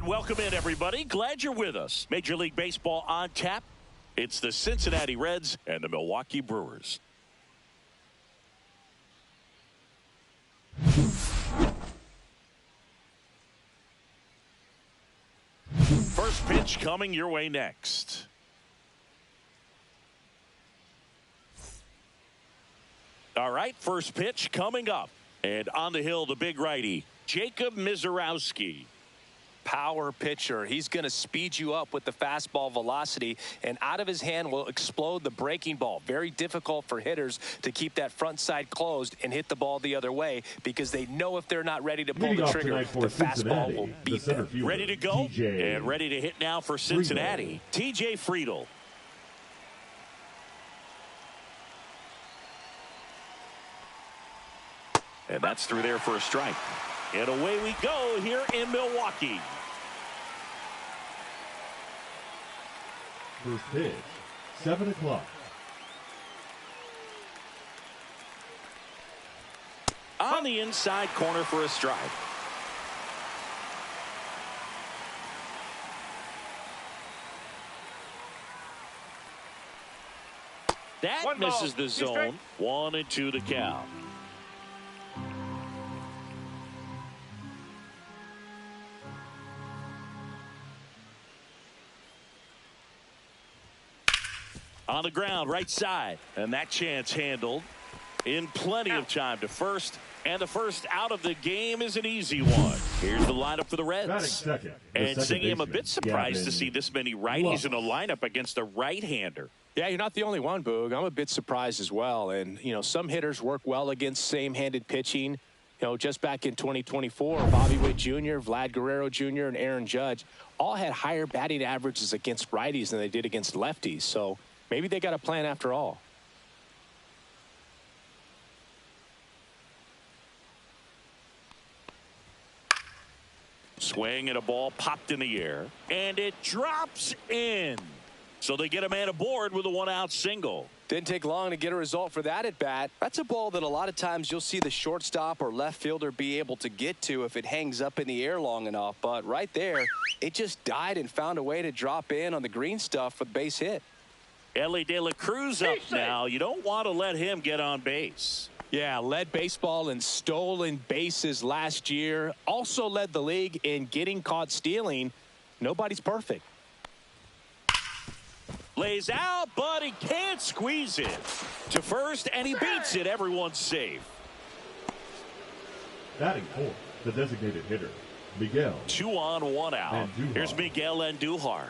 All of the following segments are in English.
And welcome in, everybody. Glad you're with us. Major League Baseball on tap. It's the Cincinnati Reds and the Milwaukee Brewers. First pitch coming your way next. All right, first pitch coming up. And on the hill, the big righty, Jacob Misiorowski. Power pitcher. He's going to speed you up with the fastball velocity, and out of his hand will explode the breaking ball. Very difficult for hitters to keep that front side closed and hit the ball the other way because they know if they're not ready to pull the trigger, the fastball will beat them. Ready to go and ready to hit now for Cincinnati, TJ Friedl. And that's through there for a strike. And away we go here in Milwaukee. First pitch, 7 o'clock. On the inside corner for a strike. That misses the zone. 1-2 the count. On the ground, right side. And that chance handled in plenty of time to first. And the first out of the game is an easy one. Here's the lineup for the Reds. And Singy, I'm a bit surprised to see this many righties in a lineup against a right-hander. Yeah, you're not the only one, Boog. I'm a bit surprised as well. And, you know, some hitters work well against same-handed pitching. You know, just back in 2024, Bobby Witt Jr., Vlad Guerrero Jr., and Aaron Judge all had higher batting averages against righties than they did against lefties. So maybe they got a plan after all. Swing and a ball popped in the air. And it drops in. So they get a man aboard with a one-out single. Didn't take long to get a result for that at bat. That's a ball that a lot of times you'll see the shortstop or left fielder be able to get to if it hangs up in the air long enough. But right there, it just died and found a way to drop in on the green stuff for the base hit. Ellie De La Cruz up now. You don't want to let him get on base. Yeah, led baseball in stolen bases last year. Also led the league in getting caught stealing. Nobody's perfect. Lays out, but he can't squeeze it to first, and he beats it. Everyone's safe. Batting fourth, the designated hitter, Miguel. 2 on, 1 out. Here's Miguel Andujar.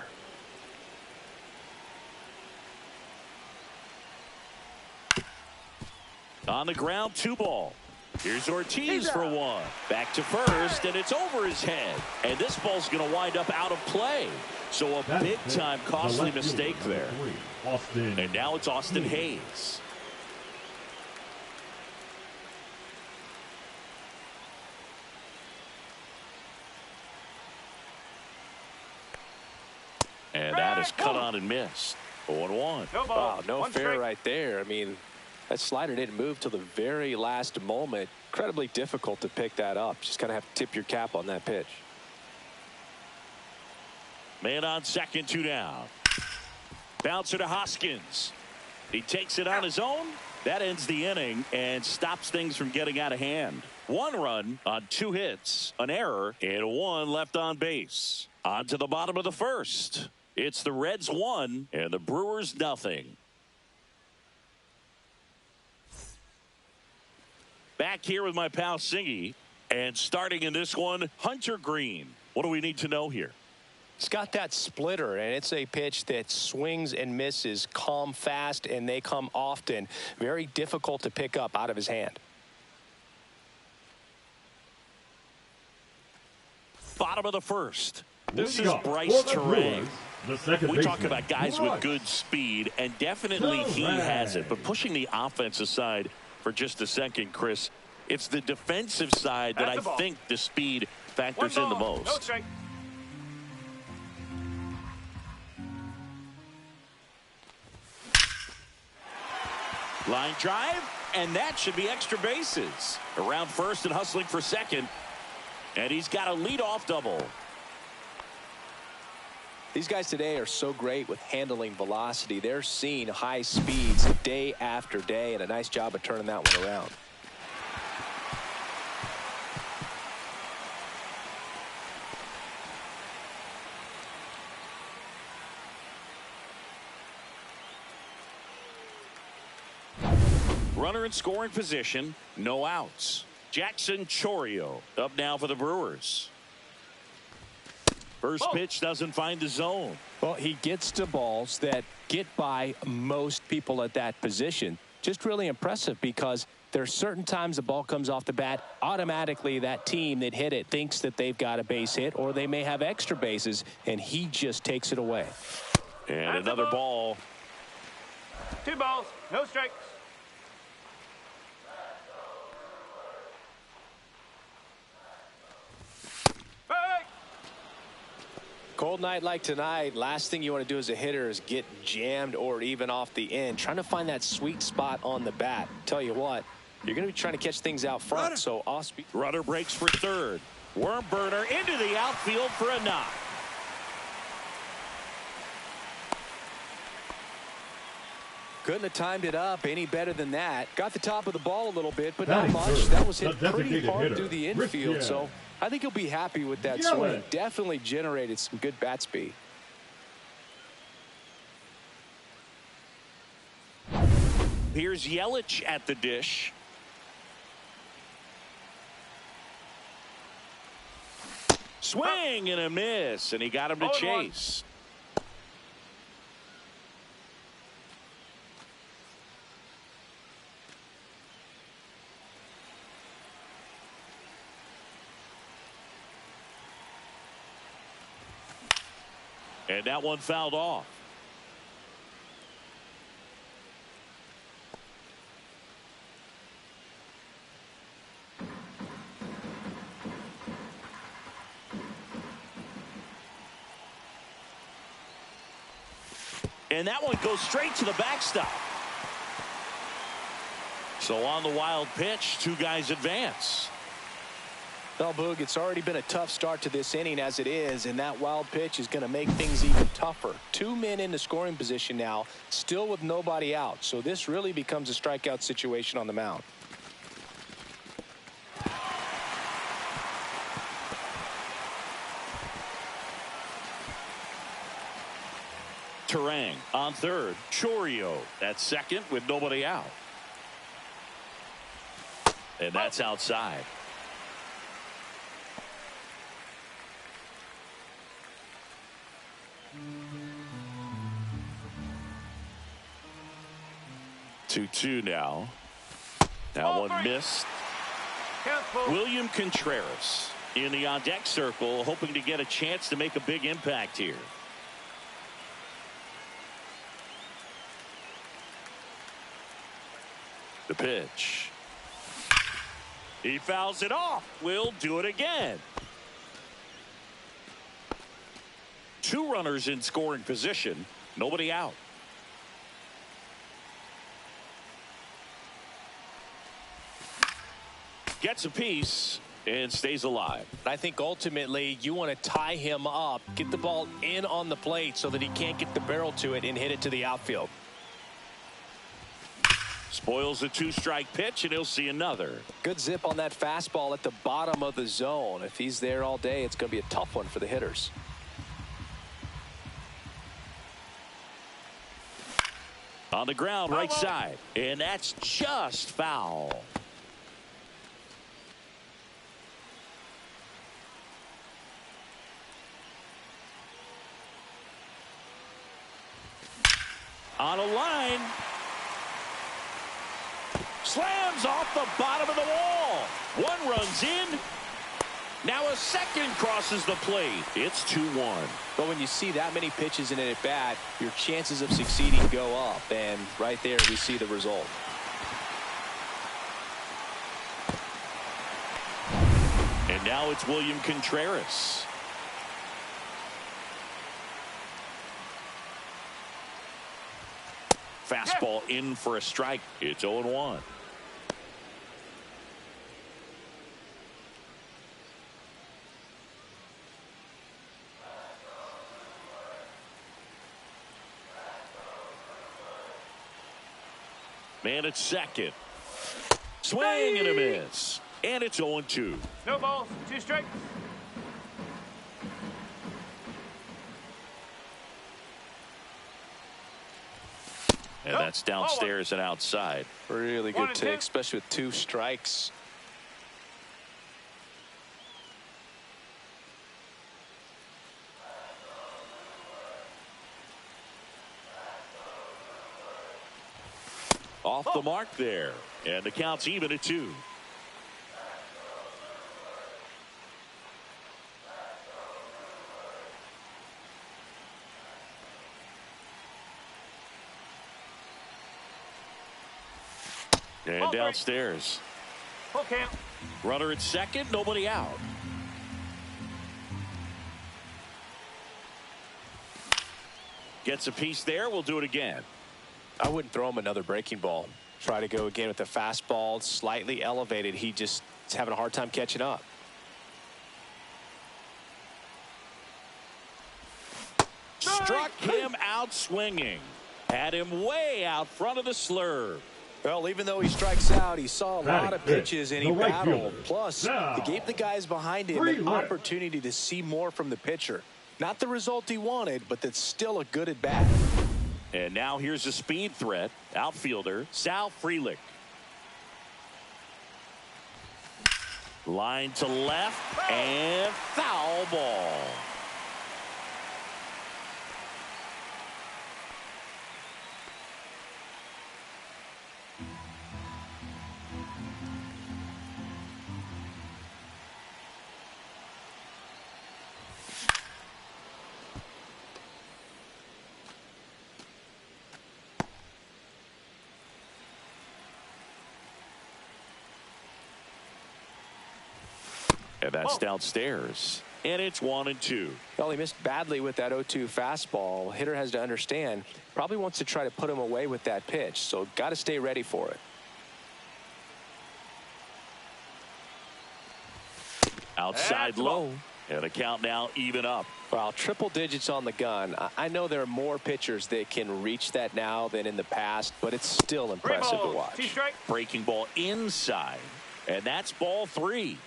On the ground, 2 ball. Here's Ortiz for 1. Back to first, and it's over his head. And this ball's going to wind up out of play. So a big-time costly mistake there. And now it's Austin Hayes. And that is cut on and missed. 0-1. Wow, no fair right there. I mean, that slider didn't move till the very last moment. Incredibly difficult to pick that up. Just kind of have to tip your cap on that pitch. Man on second, 2 down. Bouncer to Hoskins. He takes it on his own. That ends the inning and stops things from getting out of hand. 1 run on 2 hits, an error, and 1 left on base. On to the bottom of the first. It's the Reds 1 and the Brewers nothing. Back here with my pal Singy, and starting in this one, Hunter Green. What do we need to know here? It's got that splitter, and it's a pitch that swings and misses, come fast, and they come often. Very difficult to pick up out of his hand. Bottom of the first. This is Bryce Terang. We talk about guys with good speed, and definitely he has it. But pushing the offense aside for just a second, Chris, it's the defensive side that I think the speed factors in the most. Line drive, and that should be extra bases. Around first and hustling for second. And he's got a leadoff double. These guys today are so great with handling velocity. They're seeing high speeds day after day, and a nice job of turning that one around. Runner in scoring position, no outs. Jackson Chourio up now for the Brewers. First pitch doesn't find the zone. Well, he gets to balls that get by most people at that position. Just really impressive because there's certain times the ball comes off the bat, automatically that team that hit it thinks that they've got a base hit or they may have extra bases, and he just takes it away. And another ball. 2 balls, no strikes. Cold night like tonight, last thing you want to do as a hitter is get jammed or even off the end. Trying to find that sweet spot on the bat. Tell you what, you're going to be trying to catch things out front. So off speed. Runner breaks for third. Worm burner into the outfield for a knock. Couldn't have timed it up any better than that. Got the top of the ball a little bit, but Batting not much. third, That was hit the pretty designated hard hitter, through the infield. Rick So I think he'll be happy with that swing. Definitely generated some good bat speed. Here's Yelich at the dish. Swing and a miss, and he got him to chase. And that one fouled off. And that one goes straight to the backstop. So on the wild pitch, 2 guys advance. Well, Boog, it's already been a tough start to this inning as it is, and that wild pitch is going to make things even tougher. 2 men in the scoring position now, still with nobody out. So this really becomes a strikeout situation on the mound. Terang on third. Chourio at second with nobody out. And that's outside. Two now. That one missed. William Contreras in the on deck circle, hoping to get a chance to make a big impact here. The pitch. He fouls it off. We'll do it again. 2 runners in scoring position. Nobody out. Gets a piece and stays alive. I think ultimately you want to tie him up, get the ball in on the plate so that he can't get the barrel to it and hit it to the outfield. Spoils a 2-strike pitch, and he'll see another. Good zip on that fastball at the bottom of the zone. If he's there all day, it's going to be a tough one for the hitters. On the ground, right side. And that's just foul. On a line. Slams off the bottom of the wall. 1 runs in. Now a second crosses the plate. It's 2-1. But when you see that many pitches in an at-bat, your chances of succeeding go up. And right there we see the result. And now it's William Contreras. Fastball in for a strike. It's 0-1. Man at second. Swing and a miss. And it's 0-2. No balls. 2 strikes. And that's downstairs and outside. Really good take, especially with 2 strikes. Off the mark there. And the count's even at 2. And downstairs. Full count. Runner at second, nobody out. Gets a piece there. We'll do it again. I wouldn't throw him another breaking ball. Try to go again with the fastball, slightly elevated. He just is having a hard time catching up. Struck him out swinging. Had him way out front of the slurve. Well, even though he strikes out, he saw a lot of pitches and he The right battled. fielder. Plus, Now, he gave the guys behind him an opportunity to see more from the pitcher. Not the result he wanted, but that's still a good at bat. And now here's a speed threat. Outfielder Sal Frelick. Line to left and foul ball. And that's downstairs. And it's 1-2. Well, he missed badly with that 0-2 fastball. Hitter has to understand, probably wants to try to put him away with that pitch. So got to stay ready for it. Outside low. And the count now even up. Well, triple digits on the gun. I know there are more pitchers that can reach that now than in the past, but it's still impressive to watch. 2 strikes. Breaking ball inside. And that's ball 3.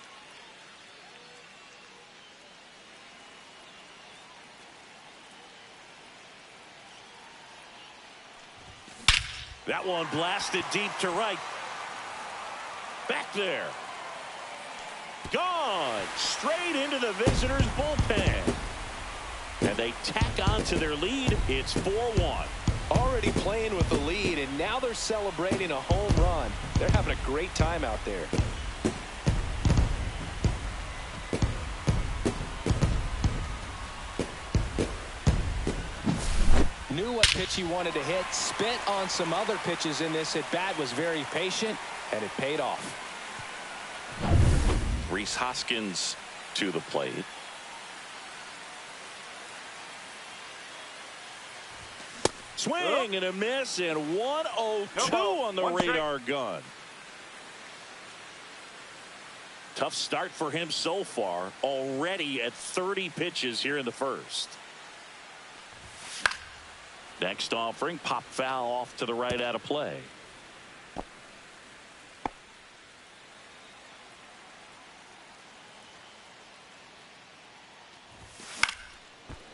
That one blasted deep to right. Back there. Gone. Straight into the visitors' bullpen. And they tack on to their lead. It's 4-1. Already playing with the lead, and now they're celebrating a home run. They're having a great time out there. Knew what pitch he wanted to hit, spent on some other pitches in this at bat, was very patient, and it paid off. Rhys Hoskins to the plate. Swing and a miss, and 1-0-2 on the radar gun. Tough start for him so far, already at 30 pitches here in the first. Next offering, pop foul off to the right out of play.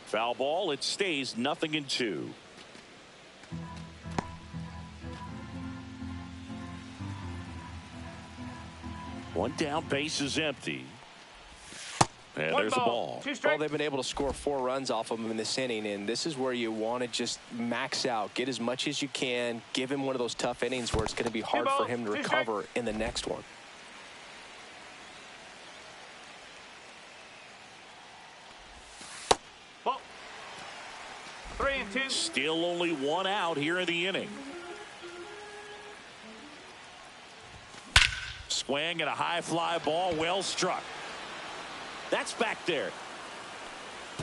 Foul ball, it stays 0-2. One down, base is empty. And there's a ball. Well, they've been able to score 4 runs off of him in this inning, and this is where you want to just max out, get as much as you can, give him one of those tough innings where it's going to be hard for him to recover in the next one. Ball. 3-2. Still only 1 out here in the inning. Swing and a high fly ball, well struck. That's back there.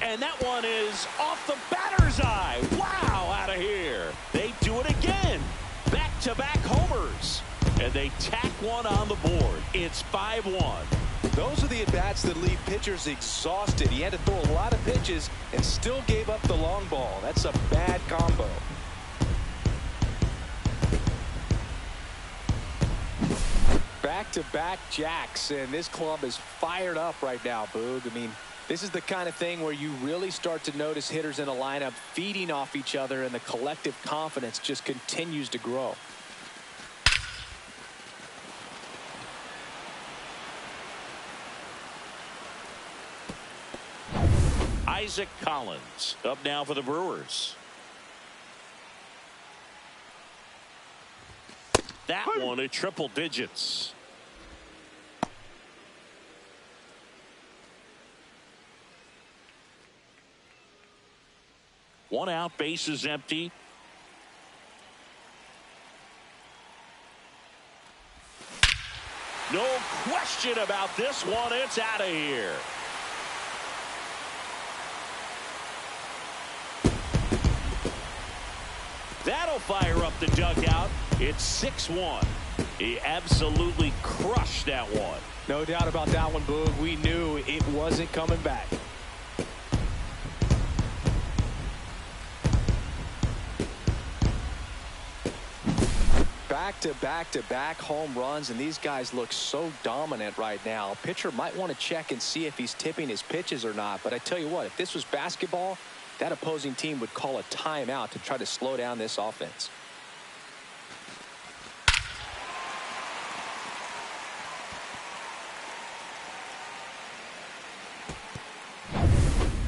And that one is off the batter's eye. Wow, out of here. They do it again. Back-to-back homers. And they tack one on the board. It's 5-1. Those are the at-bats that leave pitchers exhausted. He had to throw a lot of pitches and still gave up the long ball. That's a bad combo. Back-to-back jacks, and this club is fired up right now, Boog. I mean, this is the kind of thing where you really start to notice hitters in a lineup feeding off each other, and the collective confidence just continues to grow. Isaac Collins up now for the Brewers. That one at triple digits. One out, base is empty. No question about this one. It's out of here. That'll fire up the dugout. It's 6-1. He absolutely crushed that one. No doubt about that one, Boog. We knew it wasn't coming back. Back-to-back-to-back home runs, and these guys look so dominant right now. Pitcher might want to check and see if he's tipping his pitches or not. But I tell you what, if this was basketball, that opposing team would call a timeout to try to slow down this offense.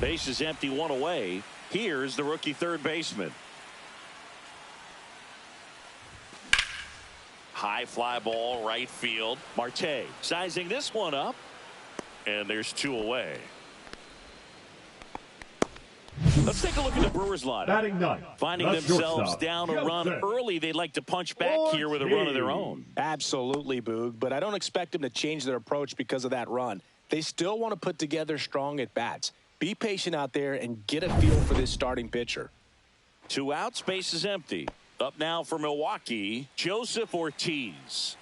Base is empty, one away. Here's the rookie third baseman. High fly ball, right field. Marte sizing this one up. And there's two away. Let's take a look at the Brewers lineup. Batting ninth, finding themselves down a run early. They'd like to punch back here with a run of their own. Absolutely, Boog, but I don't expect them to change their approach because of that run. They still want to put together strong at-bats. Be patient out there and get a feel for this starting pitcher. Two outs, base is empty. Up now for Milwaukee, Joseph Ortiz.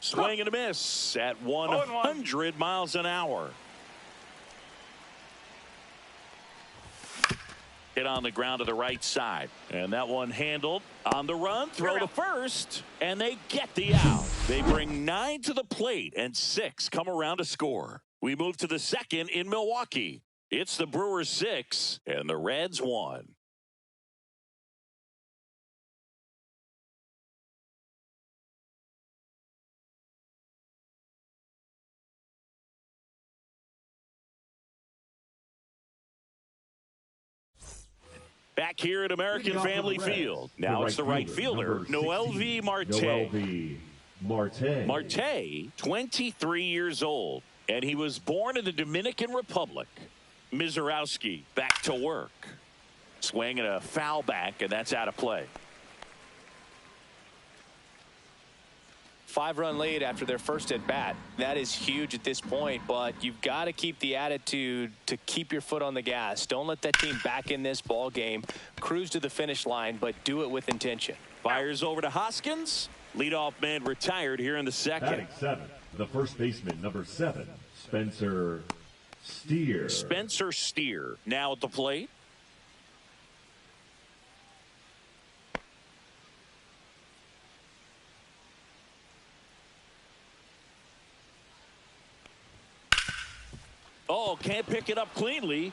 Swing and a miss at 100 miles an hour. Hit on the ground to the right side. And that one handled on the run. Throw to first. And they get the out. They bring 9 to the plate and 6 come around to score. We move to the second in Milwaukee. It's the Brewers 6 and the Reds 1. Back here at American Family Field. Now it's the right fielder, Noel V. Marte. Noel V. Marte. Marte, 23 years old, and he was born in the Dominican Republic. Mizorowski back to work. Swing and a foul back, and that's out of play. 5-run lead after their first at bat. That is huge at this point, but you've got to keep the attitude to keep your foot on the gas. Don't let that team back in this ball game. Cruise to the finish line, but do it with intention. Fires over to Hoskins. Leadoff man retired here in the second. Batting seventh, the first baseman, number 7, Spencer Steer. Spencer Steer now at the plate. Oh, can't pick it up cleanly.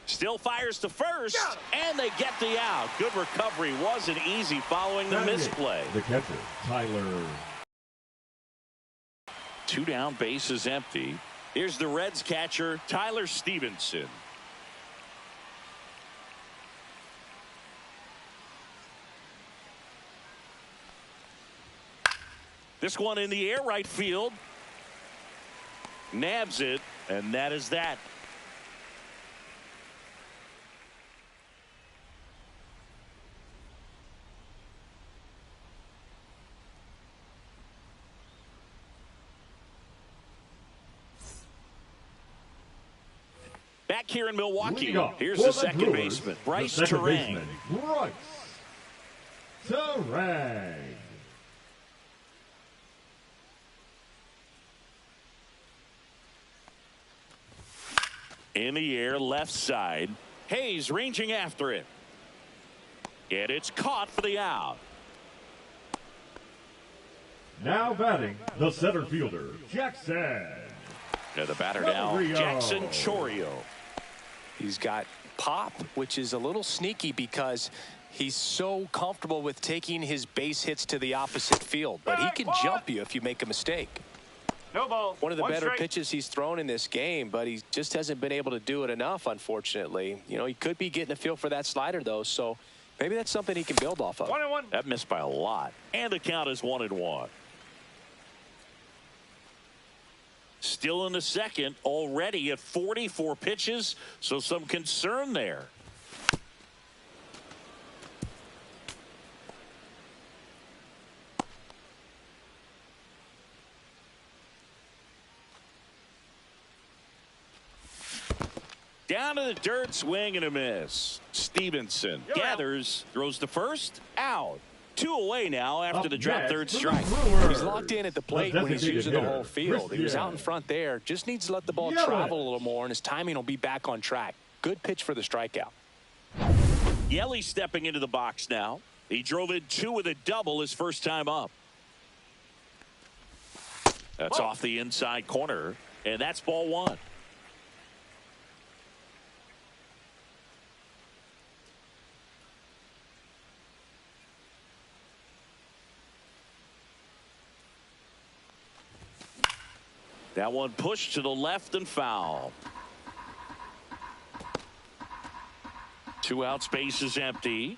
Still fires to first, and they get the out. Good recovery. Wasn't easy following the misplay. The catcher, Tyler. 2 down, base is empty. Here's the Reds catcher, Tyler Stevenson. This one in the air, right field. Nabs it, and that is that. Back here in Milwaukee, here's the second baseman, Bryce Terang. Bryce Terang. In the air, left side. Hayes ranging after it. And it's caught for the out. Now batting, the center fielder, Jackson. And the batter now, Rio. Jackson Chourio. He's got pop, which is a little sneaky because he's so comfortable with taking his base hits to the opposite field. But he can jump you if you make a mistake. No ball. One of the better strike. pitches he's thrown in this game, but he just hasn't been able to do it enough, unfortunately. You know, he could be getting a feel for that slider, though, so maybe that's something he can build off of. 1-1. That missed by a lot. And the count is 1-1. Still in the second, already at 44 pitches, so some concern there. Down to the dirt, swing and a miss. Stevenson gathers, throws to first, out. 2 away now after the drop third strike. He's locked in at the plate when he's using the whole field. He was out in front there. Just needs to let the ball travel a little more, and his timing will be back on track. Good pitch for the strikeout. Yelly stepping into the box now. He drove in 2 with a double his first time up. That's off the inside corner, and that's ball 1. That one pushed to the left and foul. 2 out, space is empty.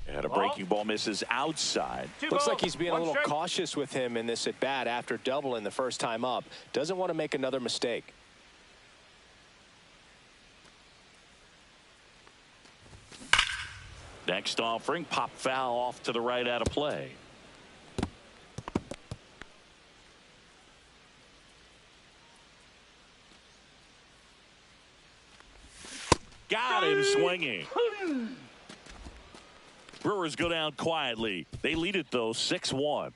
And a breaking ball misses outside. Looks like he's being a little cautious with him in this at bat after doubling the first time up. Doesn't want to make another mistake. Next offering, pop foul off to the right out of play. Got him swinging. Brewers go down quietly. They lead it, though, 6-1.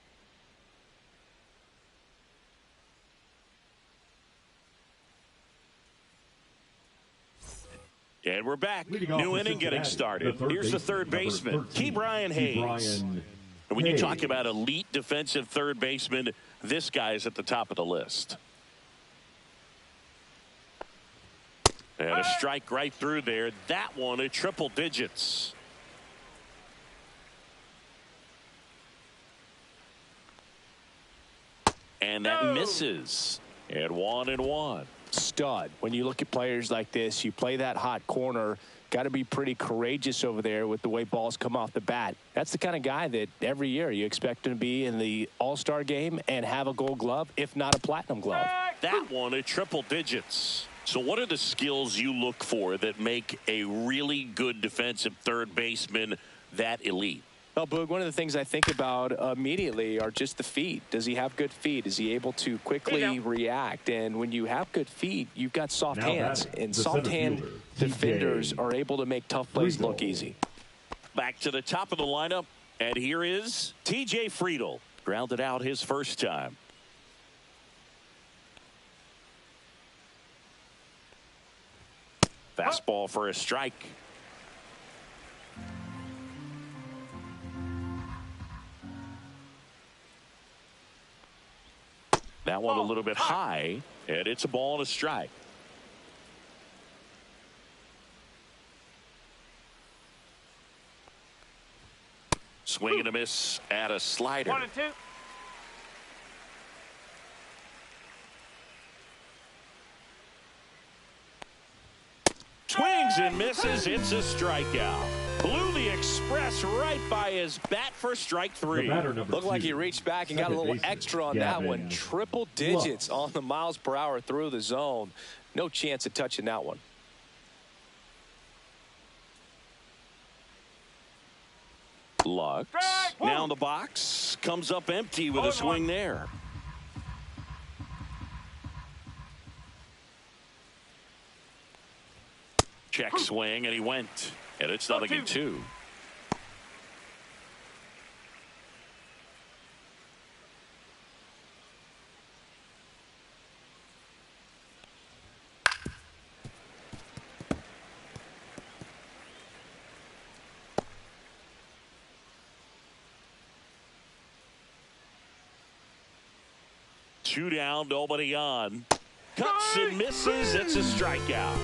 And we're back. New inning getting started. Here's the third baseman, Ke'Bryan Hayes. And when you talk about elite defensive third baseman, this guy's at the top of the list. And a strike right through there. That one at triple digits. And that misses. And 1-1. Stud. When you look at players like this, you play that hot corner. Got to be pretty courageous over there with the way balls come off the bat. That's the kind of guy that every year you expect him to be in the All-Star game and have a Gold Glove, if not a Platinum Glove. That one at triple digits. So what are the skills you look for that make a really good defensive third baseman that elite? Well, Boog, one of the things I think about immediately are just the feet. Does he have good feet? Is he able to quickly react? And when you have good feet, you've got soft hands. And soft hand defenders are able to make tough plays look easy. Back to the top of the lineup. And here is TJ Friedl. Grounded out his first time. Fastball for a strike. That one a little bit high, and it's a ball and a strike. Swing and a miss at a slider. 1-2. Swings and misses. It's a strikeout. Blew the express right by his bat for strike 3. Looked like he reached back and got a little extra on that one. Triple digits on the miles per hour through the zone. No chance of touching that one. Lux now in the box, comes up empty with a swing there. Check swing, and he went. And it's 0-2. 2 down, nobody on. Cuts and misses. It's a strikeout.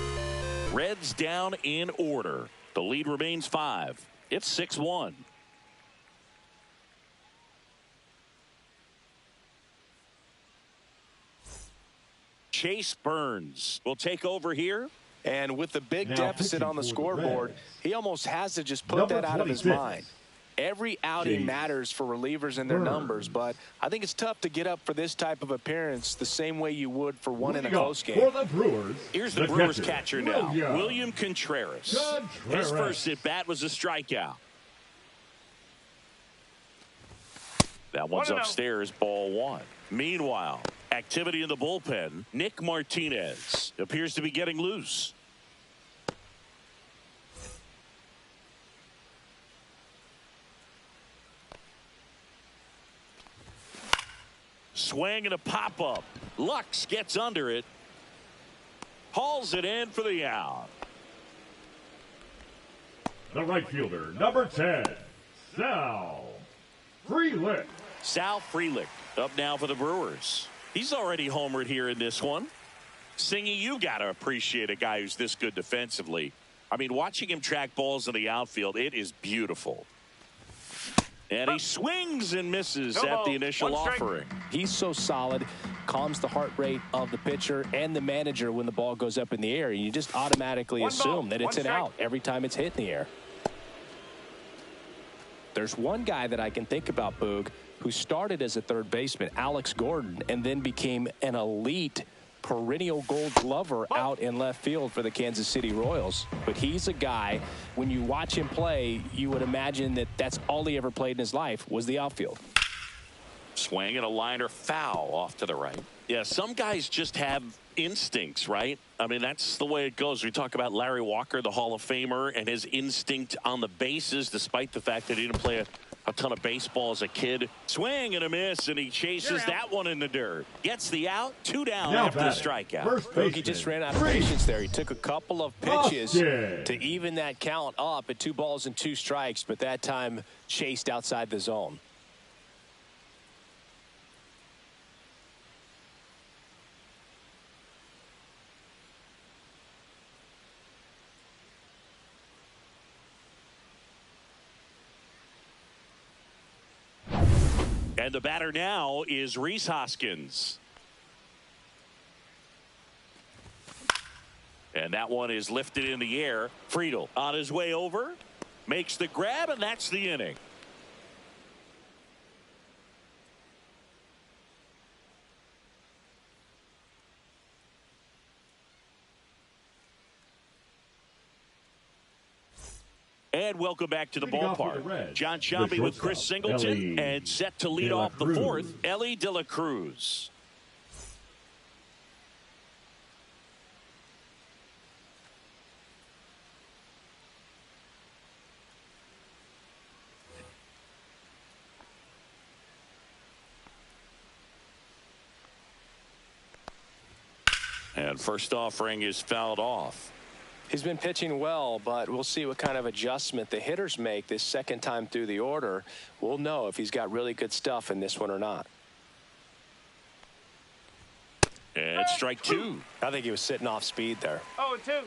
Reds down in order. The lead remains 5. It's 6-1. Chase Burns will take over here. And with the big deficit on the scoreboard, he almost has to just put Number that out of his 26. mind. Every outing matters for relievers and their numbers, but I think it's tough to get up for this type of appearance the same way you would for one in a close game. For the Brewers, Here's the Brewers catcher now, William Contreras. His first at bat was a strikeout. That one's upstairs, ball 1. Meanwhile, activity in the bullpen. Nick Martinez appears to be getting loose. Swing and a pop-up. Lux gets under it. Hauls it in for the out. The right fielder, number 10, Sal Frelick. Sal Frelick up now for the Brewers. He's already homered here in this one. Singy, you got to appreciate a guy who's this good defensively. I mean, watching him track balls in the outfield, it is beautiful. And he swings and misses at the initial offering. He's so solid, calms the heart rate of the pitcher and the manager when the ball goes up in the air. You just automatically assume that it's an out every time it's hit in the air. There's one guy that I can think about, Boog, who started as a third baseman, Alex Gordon, and then became an elite perennial Gold Glover out in left field for the Kansas City Royals. But he's a guy, when you watch him play, you would imagine that that's all he ever played in his life was the outfield. Swing and a liner foul off to the right. Yeah, some guys just have instincts, right? I mean, that's the way it goes. We talk about Larry Walker, the Hall of Famer, and his instinct on the bases, despite the fact that he didn't play a ton of baseball as a kid. Swing and a miss, and he chases that one in the dirt. Gets the out, 2 down after the strikeout. He just ran out of patience there. He took a couple of pitches to even that count up at 2 balls and 2 strikes, but that time chased outside the zone. And the batter now is Rhys Hoskins. And that one is lifted in the air. Friedel on his way over. Makes the grab, and that's the inning. And welcome back to the ballpark. John Sciambi with Chris Singleton, and set to lead off the 4th, Ellie De La Cruz. And first offering is fouled off. He's been pitching well, but we'll see what kind of adjustment the hitters make this second time through the order. We'll know if he's got really good stuff in this one or not. And strike 2. I think he was sitting off speed there. 0-2.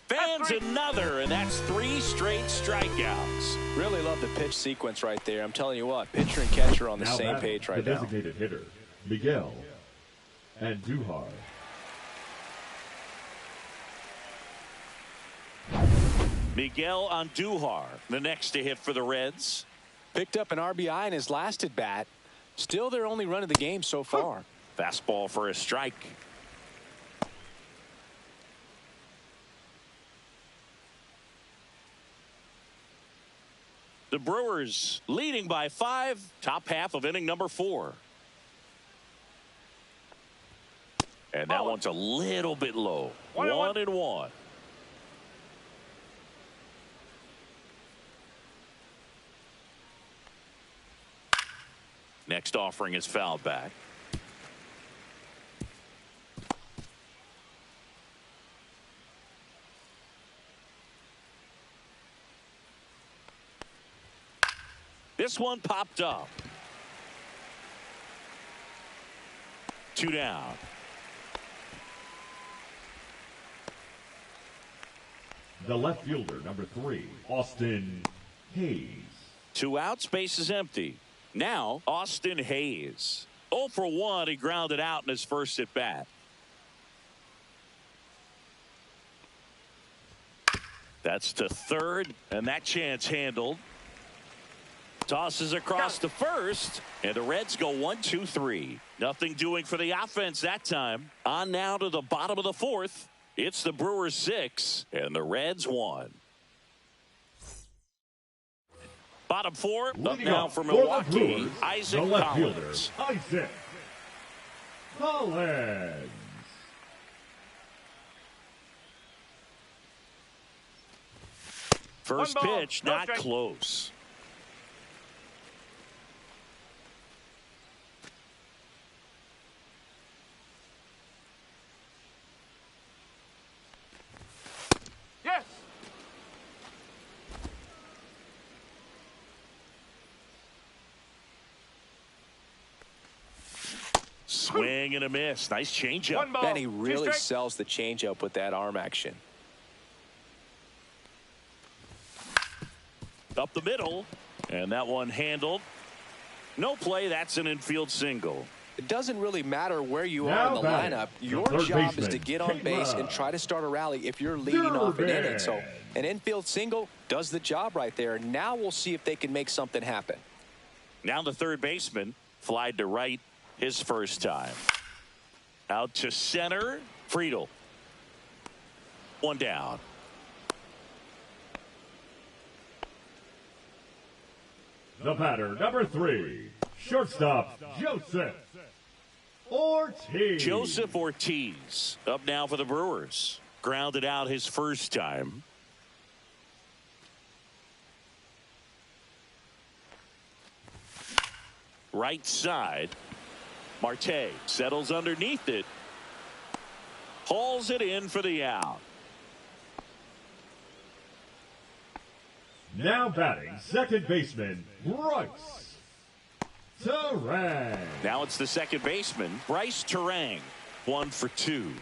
Fans another, and that's 3 straight strikeouts. Really love the pitch sequence right there. I'm telling you what, pitcher and catcher are on the same page right now. The designated hitter, Miguel Andujar. Miguel Andujar, the next to hit for the Reds. Picked up an RBI in his last at bat. Still their only run of the game so far. Fastball for a strike. The Brewers leading by 5, top half of inning number 4. And that one's a little bit low. 1-1. Next offering is fouled back. This one popped up. 2 down. The left fielder, number 3, Austin Hayes. 2 outs, base is empty. Now, Austin Hayes. 0 for 1, he grounded out in his first at bat. That's to third, and that chance handled. Tosses across to first, and the Reds go 1-2-3. Nothing doing for the offense that time. On now to the bottom of the 4th. It's the Brewers 6 and the Reds 1. Bottom 4 up now for Milwaukee. Isaac Collins. Isaac Collins. First pitch, not close. Yes. Swing and a miss. Nice changeup. And he really sells the changeup with that arm action. Up the middle, and that one handled. No play. That's an infield single. It doesn't really matter where you are Now in the batting, lineup. the Your third job is baseman, to get on base and try to start a rally if you're leading off an inning. So an infield single does the job right there. Now we'll see if they can make something happen. Now the third baseman flied to right his first time. Out to center, Friedel. 1 down. The batter, number 3, shortstop, Joseph Ortiz. Joseph Ortiz up now for the Brewers. Grounded out his first time. Right side. Marte settles underneath it. Hauls it in for the out. Now batting, second baseman, Bryce Terang. Now it's the second baseman, Bryce Terang. 1 for 2.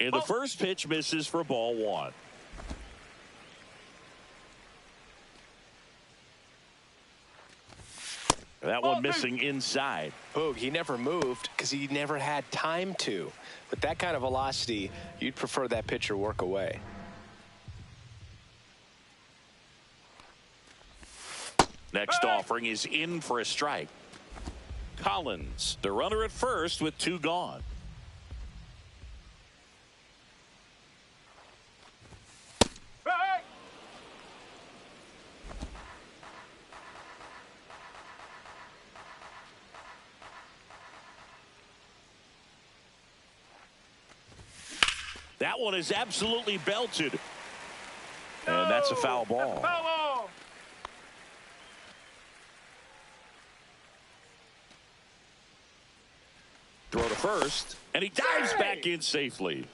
And the first pitch misses for ball 1. That one missing inside. Boog, he never moved because he never had time to. With that kind of velocity, you'd prefer that pitcher work away. Next offering is in for a strike. Collins, the runner at first with 2 gone. That one is absolutely belted. And that's a foul ball. Throw to first, and he dives back in safely.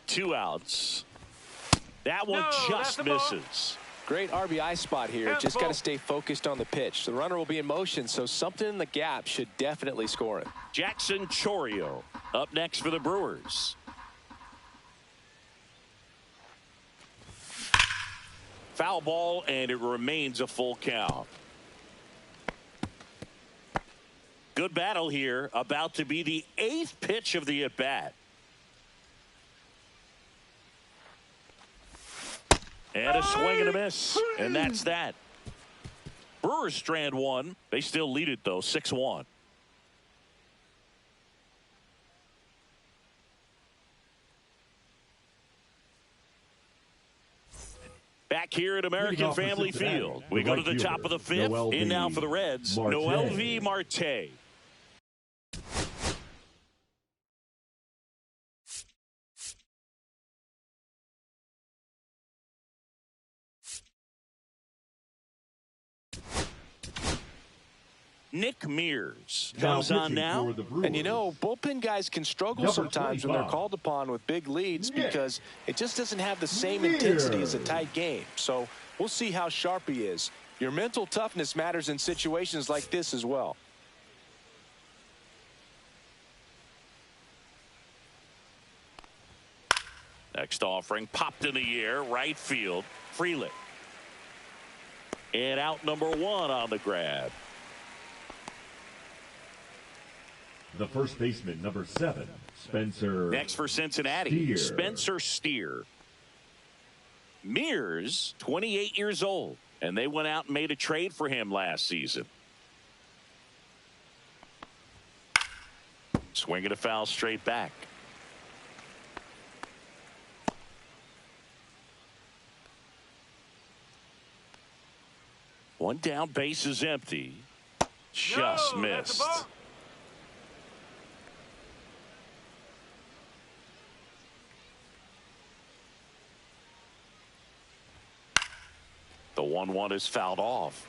Two outs. That one just misses. Great RBI spot here. Just got to stay focused on the pitch. The runner will be in motion, so something in the gap should definitely score it. Jackson Chourio up next for the Brewers. Foul ball, and it remains a full count. Good battle here. About to be the 8th pitch of the at-bat. And a swing and a miss. And that's that. Brewers strand 1. They still lead it, though, 6-1. Back here at American Family Field. We go to the top of the 5th. In now for the Reds, Noel V. Marte. Nick Mears Now comes on pitching now. for the Brewers, And you know, bullpen guys can struggle Number sometimes when they're 25. called upon with big leads Nick because it just doesn't have the same Mears. intensity as a tight game. So we'll see how sharp he is. Your mental toughness matters in situations like this as well. Next offering popped in the air, right field. Freeland. And out number 1 on the grab. the first baseman, number 7, Spencer. Next for Cincinnati, Steer. Spencer Steer. Mears, 28 years old, and they went out and made a trade for him last season. Swing and a foul straight back. One down, base is empty. Just missed. The 1-1 is fouled off.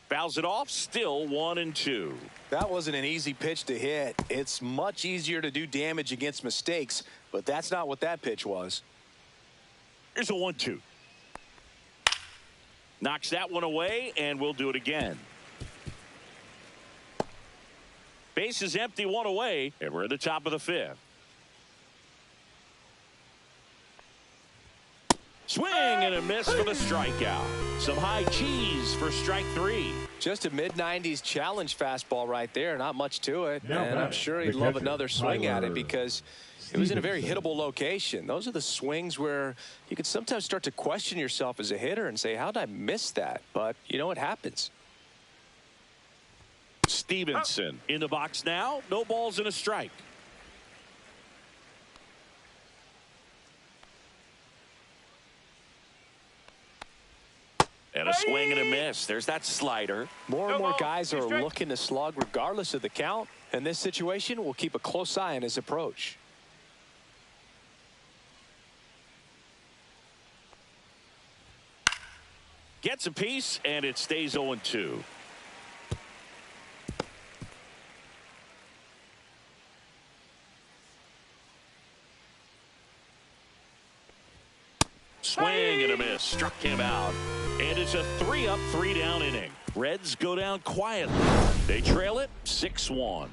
Fouls it off, still 1-2. That wasn't an easy pitch to hit. It's much easier to do damage against mistakes, but that's not what that pitch was. Here's a 1-2. Knocks that one away, and we'll do it again. Base is empty, one away, and we're at the top of the 5th. Swing and a miss for the strikeout. Some high cheese for strike 3. Just a mid-90s challenge fastball right there. Not much to it. Now and I'm sure he'd the love catcher, another swing at it Tyler because it was in a very Stevenson. hittable location. Those are the swings where you can sometimes start to question yourself as a hitter and say, how did I miss that? But, you know, it happens. Stevenson in the box now. No balls and a strike. And a swing and a miss. There's that slider. More and more guys are looking to slug regardless of the count. In this situation, we'll keep a close eye on his approach. Gets a piece, and it stays 0-2. Swing and a miss. Struck him out. And it's a 3-up, 3-down inning. Reds go down quietly. They trail it 6-1.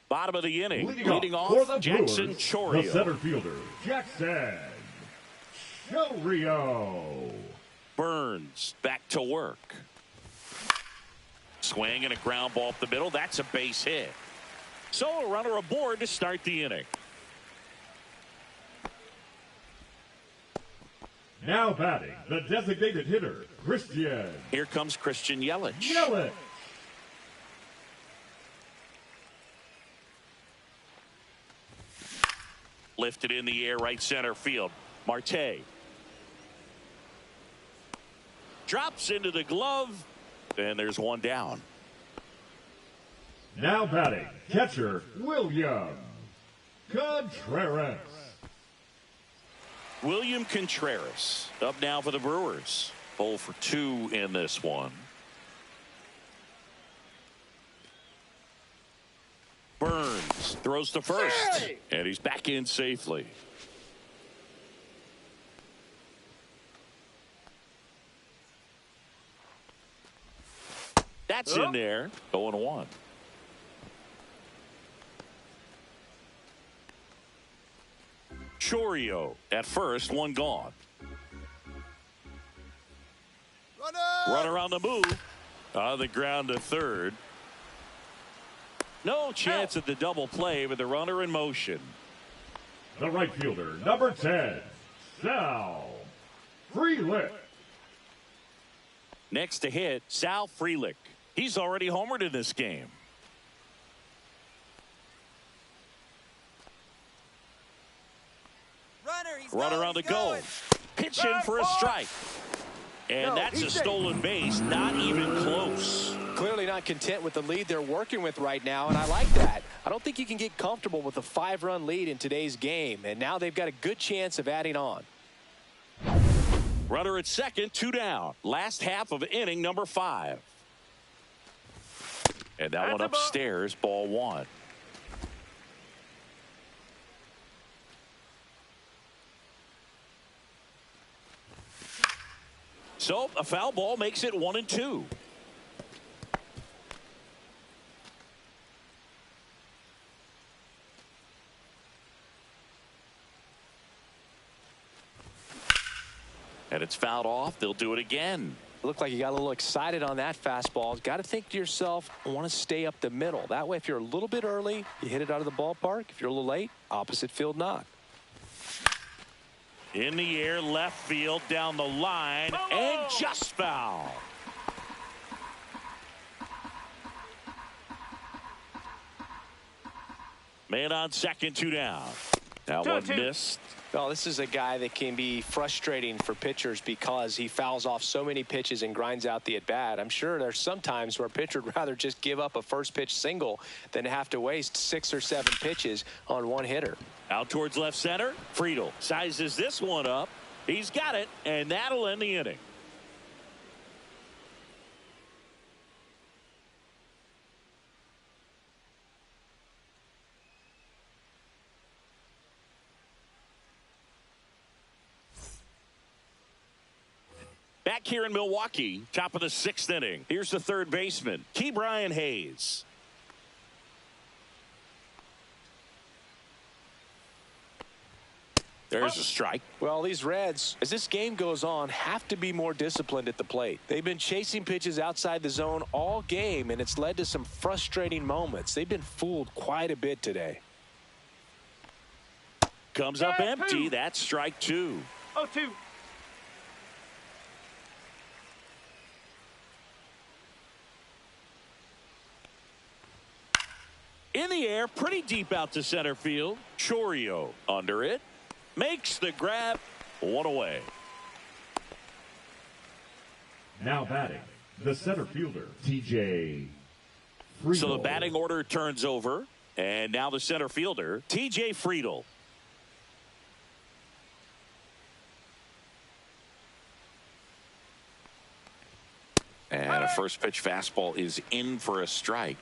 Bottom of the inning. Leading off for the Jackson Brewers, Chourio. the center fielder, Jackson Chourio. Burns back to work. Swing and a ground ball up the middle. That's a base hit. So a runner aboard to start the inning. Now batting, the designated hitter, Christian Here comes Christian Yelich. Yelich. Lifted in the air, right center field. Marte. Drops into the glove. And there's one down. Now batting, catcher, William Contreras. William Contreras up now for the Brewers. 0 for 2 in this one. Burns throws to first. And he's back in safely. That's in there. 0-1. Chourio at first, one gone. Runner on the move. On the ground to third. No chance at the double play with the runner in motion. The right fielder, number 10, Sal Frelick. Next to hit, Sal Frelick. He's already homered in this game. Runner on the go. Pitching for a strike. And that's a stolen base. Not even close. Clearly not content with the lead they're working with right now, and I like that. I don't think you can get comfortable with a 5-run lead in today's game, and now they've got a good chance of adding on. Runner at second, 2 down. Last half of inning number 5. And that one upstairs, ball 1. So a foul ball makes it 1-2. And it's fouled off. They'll do it again. Looked like you got a little excited on that fastball. Got to think to yourself, I want to stay up the middle. That way, if you're a little bit early, you hit it out of the ballpark. If you're a little late, opposite field knock. In the air, left field, down the line, and just foul. Man on second, 2 down. That one missed. Well, this is a guy that can be frustrating for pitchers because he fouls off so many pitches and grinds out the at-bat. I'm sure there's some times where a pitcher would rather just give up a first-pitch single than have to waste 6 or 7 pitches on one hitter. Out towards left center. Friedel sizes this one up. He's got it, and that'll end the inning. Back here in Milwaukee, top of the 6th inning. Here's the third baseman, Brian Hayes. There's a strike. Well, these Reds, as this game goes on, have to be more disciplined at the plate. They've been chasing pitches outside the zone all game, and it's led to some frustrating moments. They've been fooled quite a bit today. Comes up empty. That's strike 2. 0-2. In the air, pretty deep out to center field. Chourio under it. Makes the grab. 1 away. Now batting, the center fielder, TJ Friedel. So the batting order turns over. And now the center fielder, TJ Friedel. And a first pitch fastball is in for a strike.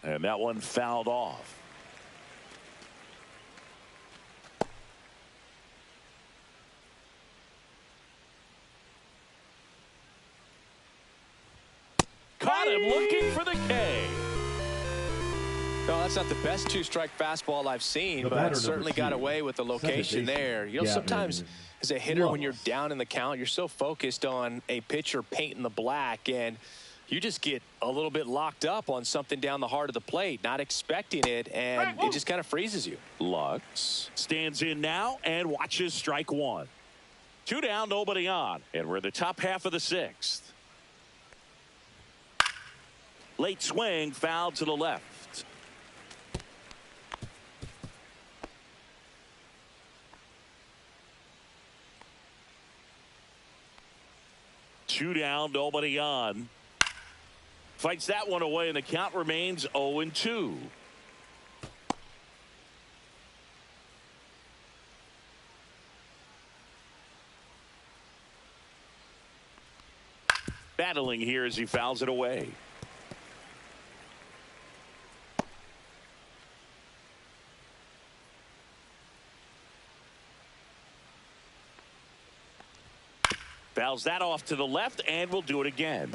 And that one fouled off. Caught him looking for the K. No, that's not the best 2-strike fastball I've seen, but certainly got away with the location there. You know, sometimes as a hitter, when you're down in the count, you're so focused on a pitcher painting the black, and you just get a little bit locked up on something down the heart of the plate, not expecting it, and it just kind of freezes you. Lux stands in now and watches strike 1. 2 down, nobody on, and we're in the top half of the 6th. Late swing, foul to the left. 2 down, nobody on. Fights that one away, and the count remains 0-2. Battling here as he fouls it away. Fouls that off to the left, and we'll do it again.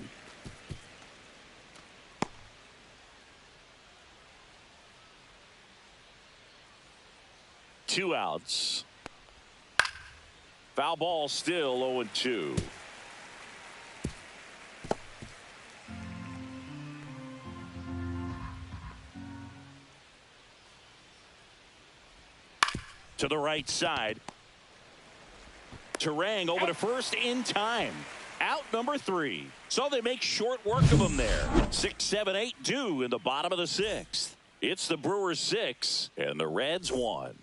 Two outs. Foul ball, still 0-2. To the right side. Terang over to first in time. Out number 3. So they make short work of him there. 6, 7, 8 due in the bottom of the 6th. It's the Brewers 6 and the Reds 1.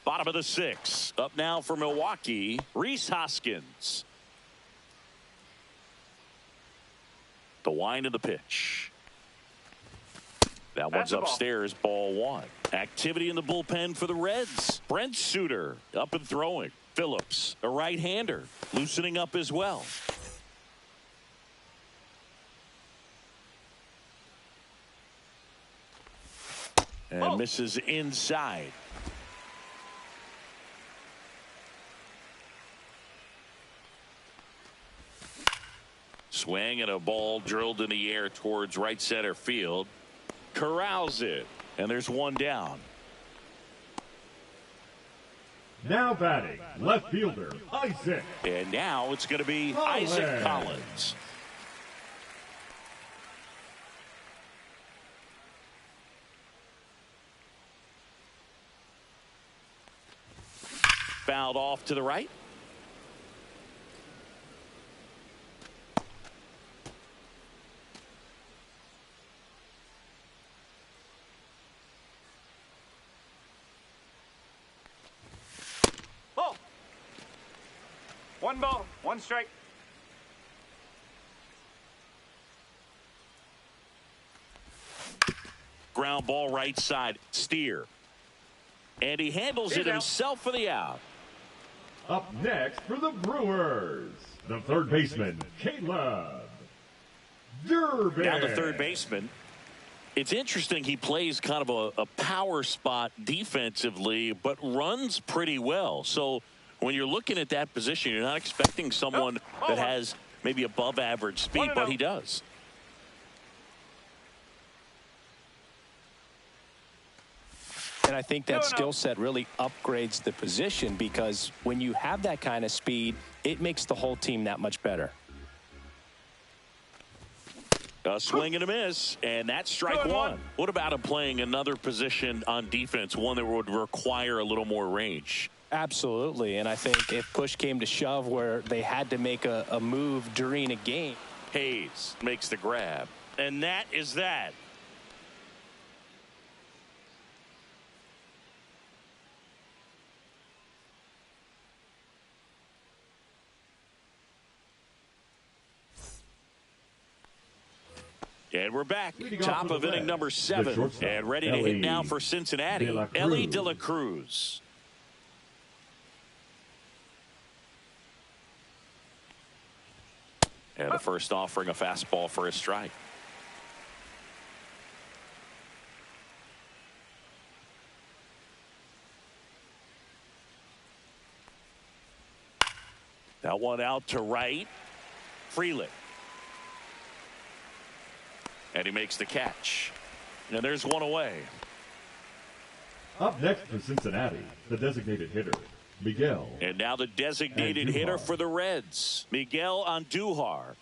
Bottom of the 6th. Up now for Milwaukee, Rhys Hoskins. The wind of the pitch. That one's upstairs, ball 1. Activity in the bullpen for the Reds. Brent Suter up and throwing. Phillips, a right-hander, loosening up as well. And misses inside. Swing and a ball drilled in the air towards right center field. Corrals it. And there's one down. Now batting, left fielder, Isaac. And now it's going to be Isaac Collins. Fouled off to the right. Ball. 1 ball, 1 strike. Ground ball right side. Steer. And he handles it himself for the out. Up next for the Brewers, the third baseman, Caleb Durbin. Down to third baseman. It's interesting, he plays kind of a power spot defensively, but runs pretty well. So when you're looking at that position, you're not expecting someone that has maybe above average speed, but he does. And I think that skill set really upgrades the position, because when you have that kind of speed, it makes the whole team that much better. A swing and a miss, and that's strike 1. What about him playing another position on defense, one that would require a little more range? Absolutely, and I think if push came to shove where they had to make a move during a game. Hayes makes the grab, and that is that. And we're back. Top of inning number 7. And ready to hit now for Cincinnati, Ellie De La Cruz. And the first offering, a fastball for a strike. That one out to right. Freeland. And he makes the catch. And there's one away. Up next for Cincinnati, the designated hitter, Miguel. And now the designated hitter for the Reds, Miguel Andujar.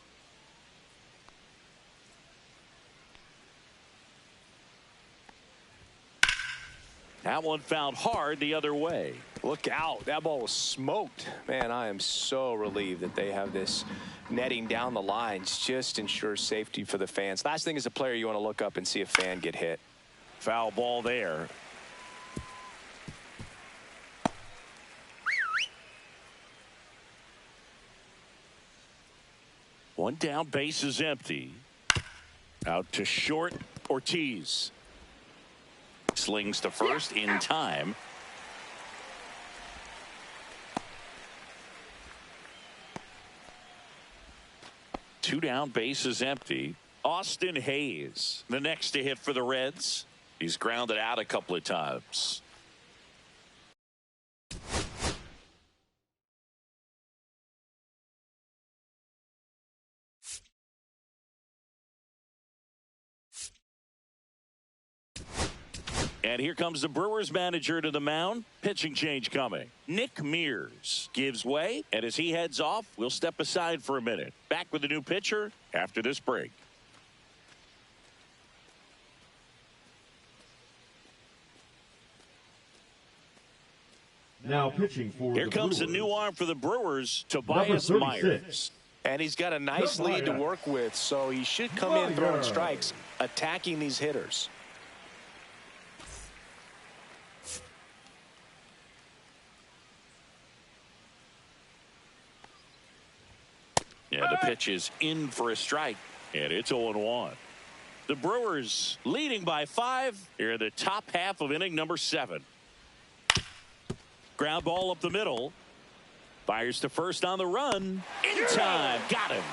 That one found hard the other way. Look out. That ball was smoked. Man, I am so relieved that they have this netting down the lines. Just ensures safety for the fans. Last thing as a player, you want to look up and see a fan get hit. Foul ball there. One down, base is empty. Out to short, Ortiz. Slings to first in time. Two down, base is empty. Austin Hayes, the next to hit for the Reds. He's grounded out a couple of times. And here comes the Brewers manager to the mound. Pitching change coming. Nick Mears gives way, and as he heads off, we'll step aside for a minute. Back with the new pitcher after this break. Now pitching for Here the comes Brewers. a new arm for the Brewers, Number Tobias 36. Myers. And he's got a nice lead to work with, so he should come in throwing strikes, attacking these hitters. And the pitch is in for a strike, and it's 0-1. The Brewers leading by 5 here in the top half of inning number 7. Ground ball up the middle. Fires to first on the run. In time. Got him.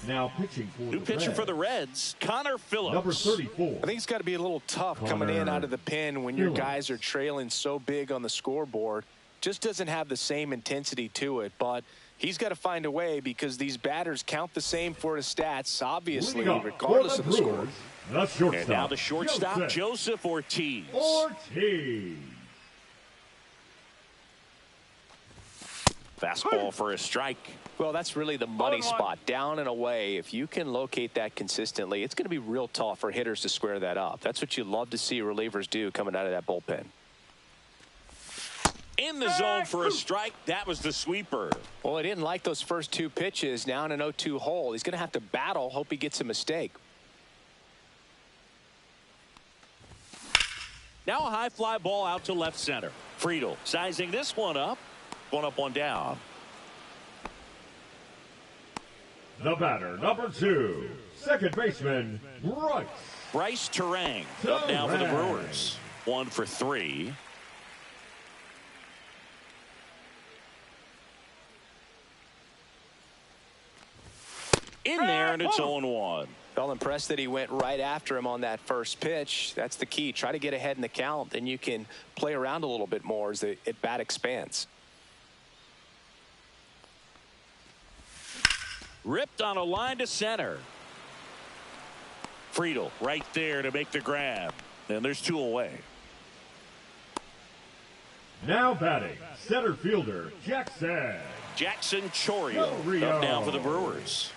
Now pitching for New the pitcher Reds. for the Reds, Connor Phillips. Number 34. I think it's got to be a little tough coming in out of the pen when your guys are trailing so big on the scoreboard. Just doesn't have the same intensity to it, but he's got to find a way because these batters count the same for his stats, obviously, regardless of the score. The shortstop. And now the shortstop, Joseph Ortiz. Fastball for a strike. Well, that's really the money spot, down and away. If you can locate that consistently, it's going to be real tough for hitters to square that up. That's what you love to see relievers do coming out of that bullpen. In the zone for a strike. That was the sweeper. Well, he didn't like those first 2 pitches. Now in an 0-2 hole. He's going to have to battle, hope he gets a mistake. Now a high fly ball out to left center. Friedel sizing this one up. 1 up, 1 down. The batter, number 2, second baseman, Bryce Terang up now for the Brewers. 1 for 3. In there, and it's 0-1. Well, impressed that he went right after him on that first pitch. That's the key. Try to get ahead in the count, then you can play around a little bit more as the at-bat expands. Ripped on a line to center. Friedel right there to make the grab. And there's 2 away. Now batting, center fielder, Jackson Chourio up now for the Brewers.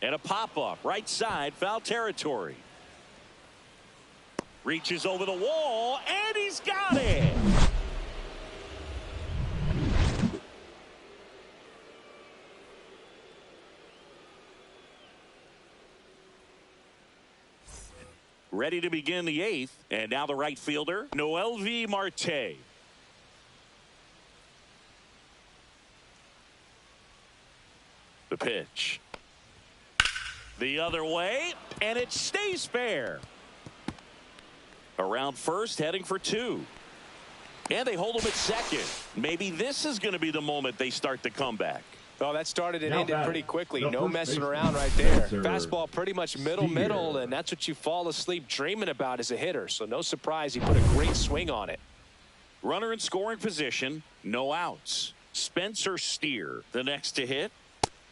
And a pop-up, right side, foul territory. Reaches over the wall, and he's got it. Ready to begin the 8th, and now the right fielder, Noelvi Marte. The pitch. The other way, and it stays fair. Around first, heading for 2. And they hold him at second. Maybe this is going to be the moment they start the comeback. Well, that started and ended pretty quickly. No messing around right there. Fastball pretty much middle, and that's what you fall asleep dreaming about as a hitter. So no surprise he put a great swing on it. Runner in scoring position, no outs. Spencer Steer, the next to hit.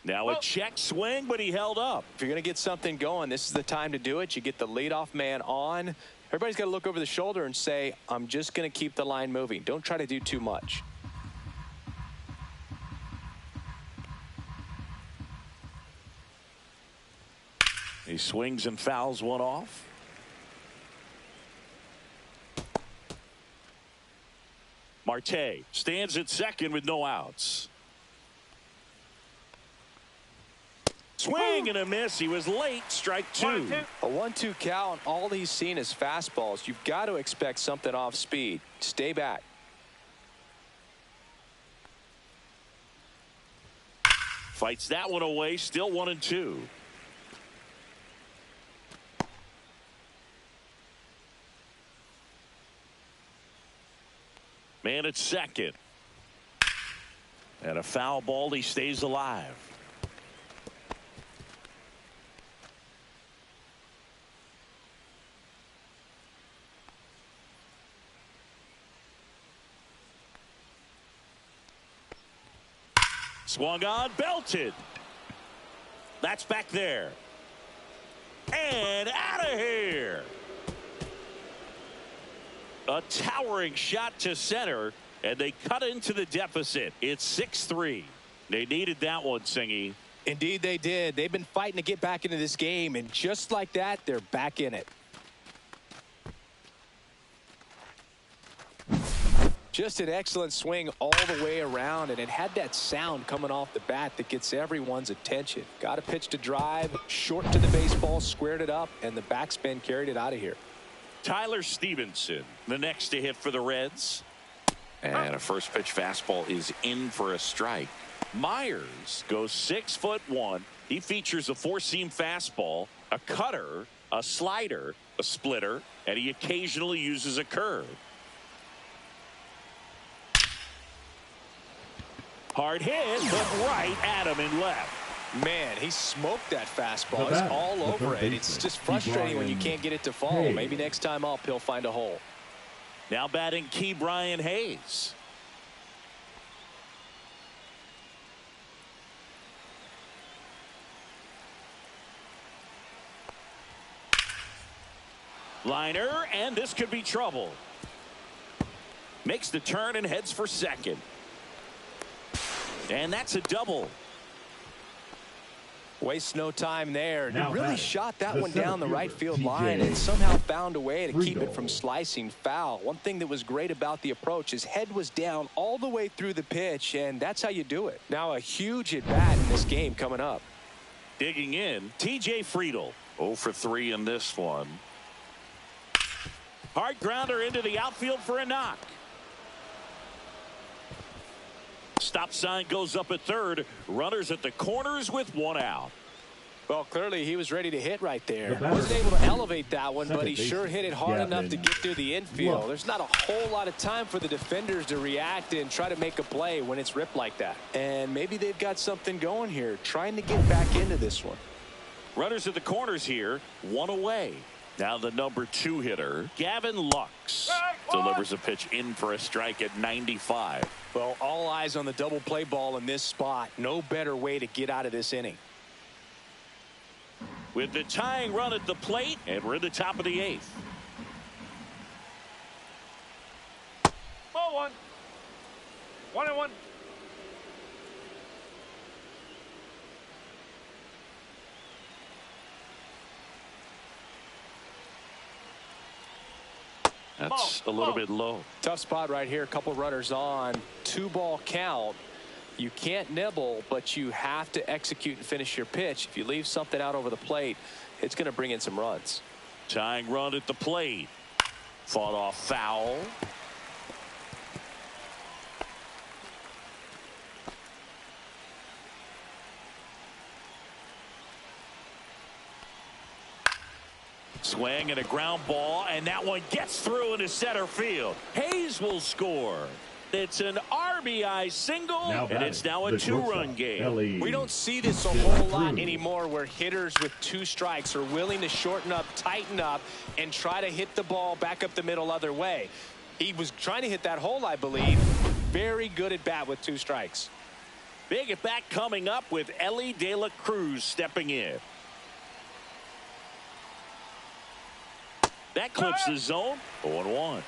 Now a check swing, but he held up. If you're going to get something going, this is the time to do it. You get the leadoff man on. Everybody's got to look over the shoulder and say, I'm just going to keep the line moving. Don't try to do too much. He swings and fouls one off. Marte stands at second with no outs. Swing and a miss. He was late. Strike 2. A 1-2 count. All he's seen is fastballs. You've got to expect something off speed. Stay back. Fights that one away. Still 1-2. Man at second. And a foul ball. He stays alive. Swung on, belted. That's back there. And out of here. A towering shot to center, and they cut into the deficit. It's 6-3. They needed that one, Singy. Indeed they did. They've been fighting to get back into this game, and just like that, they're back in it. Just an excellent swing all the way around, and it had that sound coming off the bat that gets everyone's attention. Got a pitch to drive, short to the baseball, squared it up, and the backspin carried it out of here. Tyler Stevenson, the next to hit for the Reds. And a first pitch fastball is in for a strike. Myers goes 6'1". He features a four-seam fastball, a cutter, a slider, a splitter, and he occasionally uses a curve. Hard hit, but right at him and left. Man, he smoked that fastball. He's all over it. It's just frustrating when you can't get it to fall. Maybe next time up, he'll find a hole. Now batting Ke'Bryan Hayes. Liner, and this could be trouble. Makes the turn and heads for second. And that's a double. Waste no time there. He Now really shot that one down the right field TJ line and somehow found a way to keep Friedel. it from slicing foul. One thing that was great about the approach, his head was down all the way through the pitch, and that's how you do it. Now a huge at bat in this game coming up. Digging in, TJ Friedel. 0 for 3 in this one. Hard grounder into the outfield for a knock. Stop sign goes up at third. Runners at the corners with one out. Well, clearly he was ready to hit right there. The Wasn't able to elevate that one, but Second he sure hit it hard baseman, enough to get through the infield. Look. There's not a whole lot of time for the defenders to react and try to make a play when it's ripped like that. And maybe they've got something going here, trying to get back into this one. Runners at the corners here, one away. Now the number 2 hitter, Gavin Lux, delivers a pitch in for a strike at 95. Well, all eyes on the double play ball in this spot. No better way to get out of this inning. With the tying run at the plate, and we're in the top of the 8th. Ball 1. 1-1. That's a little bit low. Tough spot right here. A couple runners on. 2-ball count. You can't nibble, but you have to execute and finish your pitch. If you leave something out over the plate, it's going to bring in some runs. Tying run at the plate. Fought off foul. Swing and a ground ball, and that one gets through into center field. Hayes will score. It's an RBI single, and it's now a 2-run game. We don't see this a whole lot anymore where hitters with 2 strikes are willing to shorten up, tighten up, and try to hit the ball back up the middle other way. He was trying to hit that hole, I believe. Very good at bat with 2 strikes. Big at bat coming up with Ellie De La Cruz stepping in. That clips the zone. 0-1.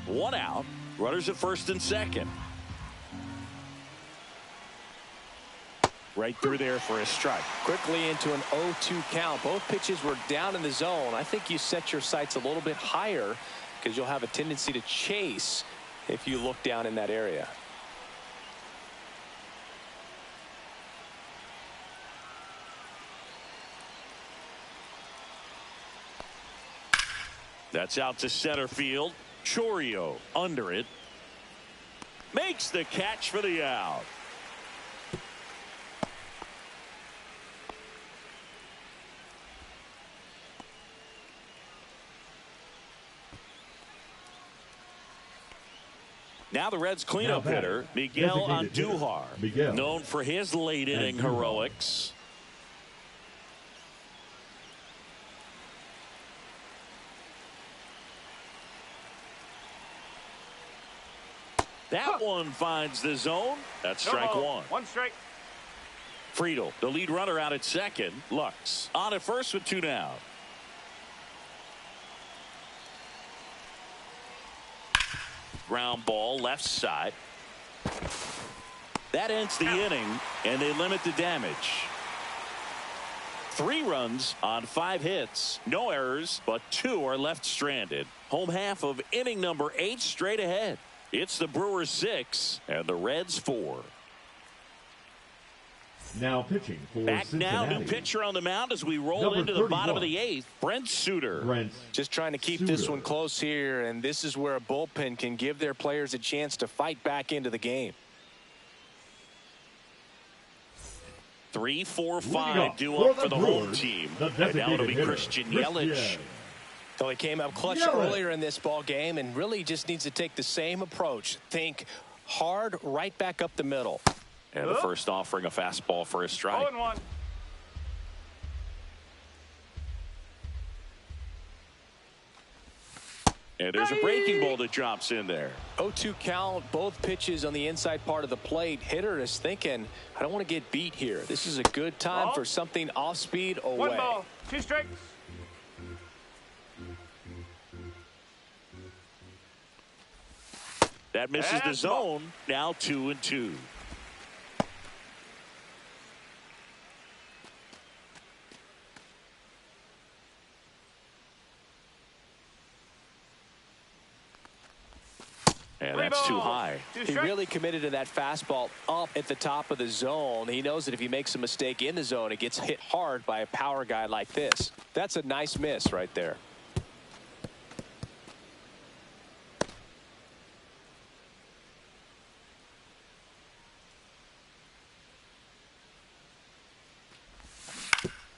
One out. Runners at first and second. Right through there for a strike. Quickly into an 0-2 count. Both pitches were down in the zone. I think you set your sights a little bit higher because you'll have a tendency to chase if you look down in that area. That's out to center field. Chourio under it. Makes the catch for the out. Now the Reds cleanup hitter, Miguel Andujar, known for his late inning heroics. That one finds the zone. That's strike one. One strike. Friedel, the lead runner, out at second. Lux on at first with 2 down. Ground ball left side. That ends the inning, and they limit the damage. 3 runs on 5 hits. No errors, but 2 are left stranded. Home half of inning number 8 straight ahead. It's the Brewers 6 and the Reds 4. Now pitching for Back Cincinnati. now, new pitcher on the mound as we roll Number into the 31. bottom of the 8th. Brent Suter. Just trying to keep this one close here, and this is where a bullpen can give their players a chance to fight back into the game. 3, 4, Leading 5 up due for up for the home Brewers, team. the And now it'll designated be hitter, Christian Yelich. Christian. So he came up clutch Yelich. earlier in this ball game and really just needs to take the same approach. Think hard right back up the middle. And the first offering, a fastball for a strike. 0-1. And there's a breaking ball that drops in there. 0-2 count, both pitches on the inside part of the plate. Hitter is thinking, I don't want to get beat here. This is a good time Ball. for something off speed away. 1 ball. 2 strikes. That misses the That's the ball. zone. Now 2-2. And that's too high. He really committed to that fastball up at the top of the zone. He knows that if he makes a mistake in the zone, it gets hit hard by a power guy like this. That's a nice miss right there.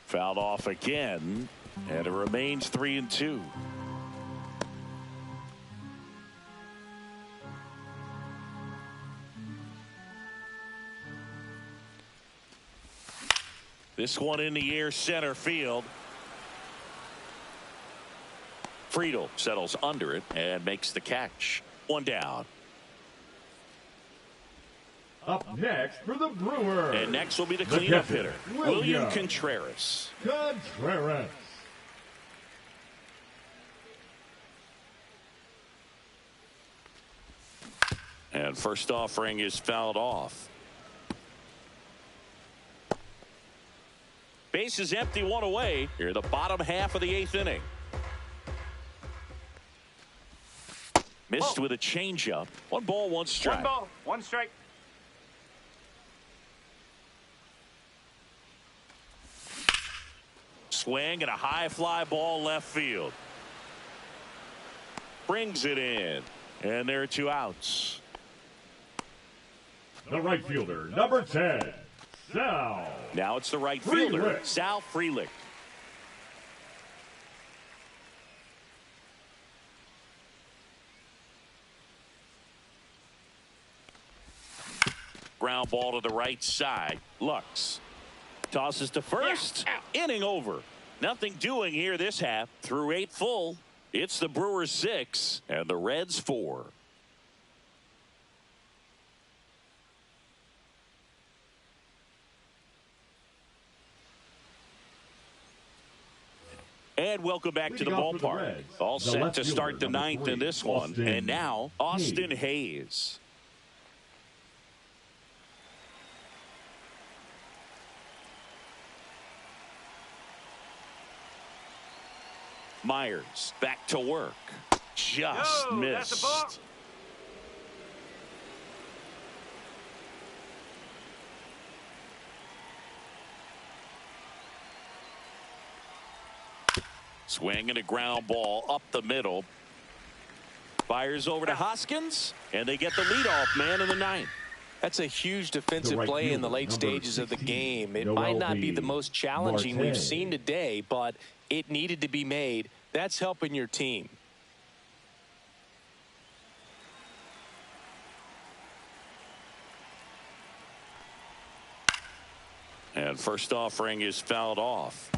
Fouled off again, and it remains 3-2. This one in the air, center field. Friedel settles under it and makes the catch. 1 down. Up next for the Brewers. And next will be the The cleanup catcher, hitter, William Contreras. Contreras. And first offering is fouled off. Base is empty, 1 away. Here in the bottom half of the 8th inning. Missed with a changeup. 1 ball, 1 strike. 1 ball. 1 strike. Swing and a high fly ball left field. Brings it in. And there are 2 outs. The right fielder, number 10, Sal. Now it's the right fielder, Frelick. Sal Frelick. Ground ball to the right side. Lux tosses to first. Inning over. Nothing doing here this half. Through 8 full. It's the Brewers 6 and the Reds 4. And welcome back to the Leading off for the ballpark. Reds, All the set left to start the fielder, number 9th 3, in this one. Austin And now Austin Hayes. Hayes. Myers back to work. Just No, that's a ball. missed. Swing and a ground ball up the middle. Fires over to Hoskins, and they get the leadoff man in the 9th. That's a huge defensive right play in the fielder, late number stages of the 16, game. It Noel might not be B. the most challenging we've Marte. seen today, but it needed to be made. That's helping your team. And first offering is fouled off.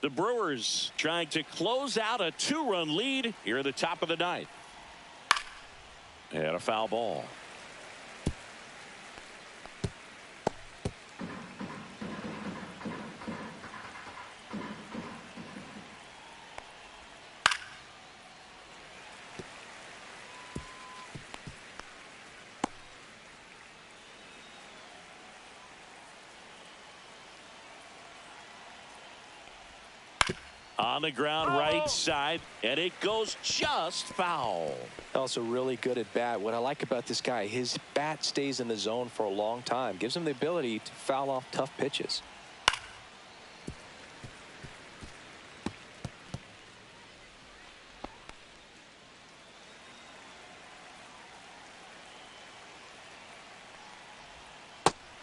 The Brewers trying to close out a 2-run lead here at the top of the 9th. And a foul ball. On the ground right side, and it goes just foul. Also really good at bat. What I like about this guy, his bat stays in the zone for a long time. Gives him the ability to foul off tough pitches.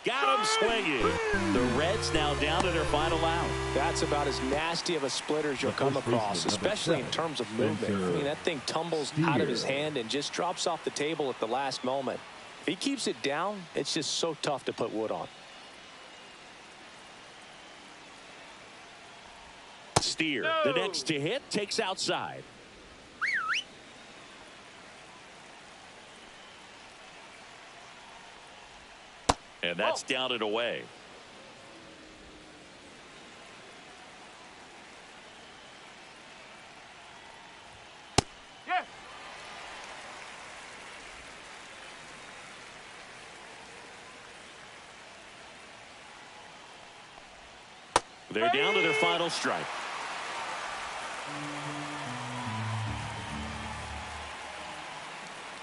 Got him swinging. The Reds now down to their final out. That's about as nasty of a splitter as you'll come across, especially in terms of movement. I mean, that thing tumbles out of his hand and just drops off the table at the last moment. If he keeps it down, it's just so tough to put wood on. Steer, the next to hit, takes outside. And that's down and away. Yes. They're down to their final strike.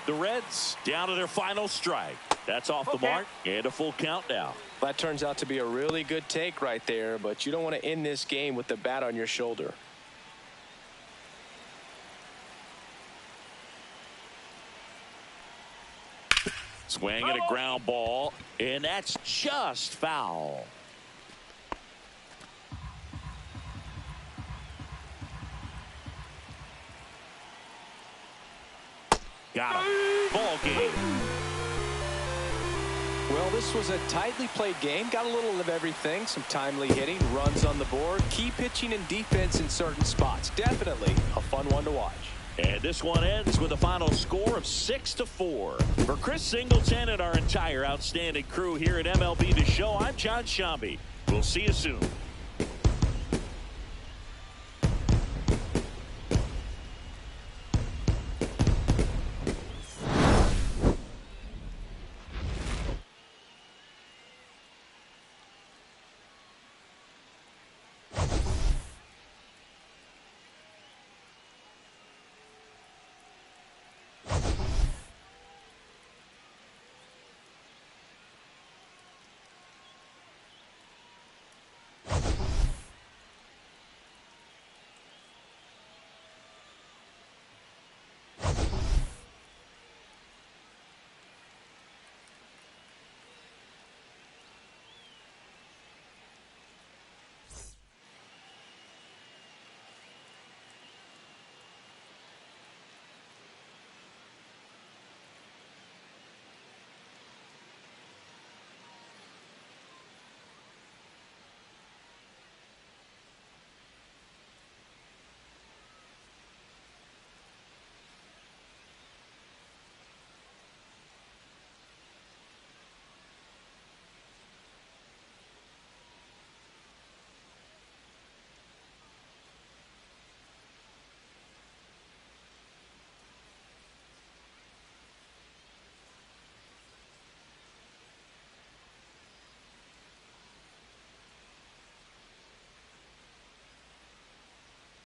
The Reds down to their final strike. That's off the mark and a full count now. That turns out to be a really good take right there, but you don't want to end this game with the bat on your shoulder. Swing and a ground ball, and that's just foul. Got him. Ball game. Well, this was a tightly played game. Got a little of everything. Some timely hitting, runs on the board, key pitching and defense in certain spots. Definitely a fun one to watch. And this one ends with a final score of 6-4. For Chris Singleton and our entire outstanding crew here at MLB The Show, I'm John Shambi. We'll see you soon.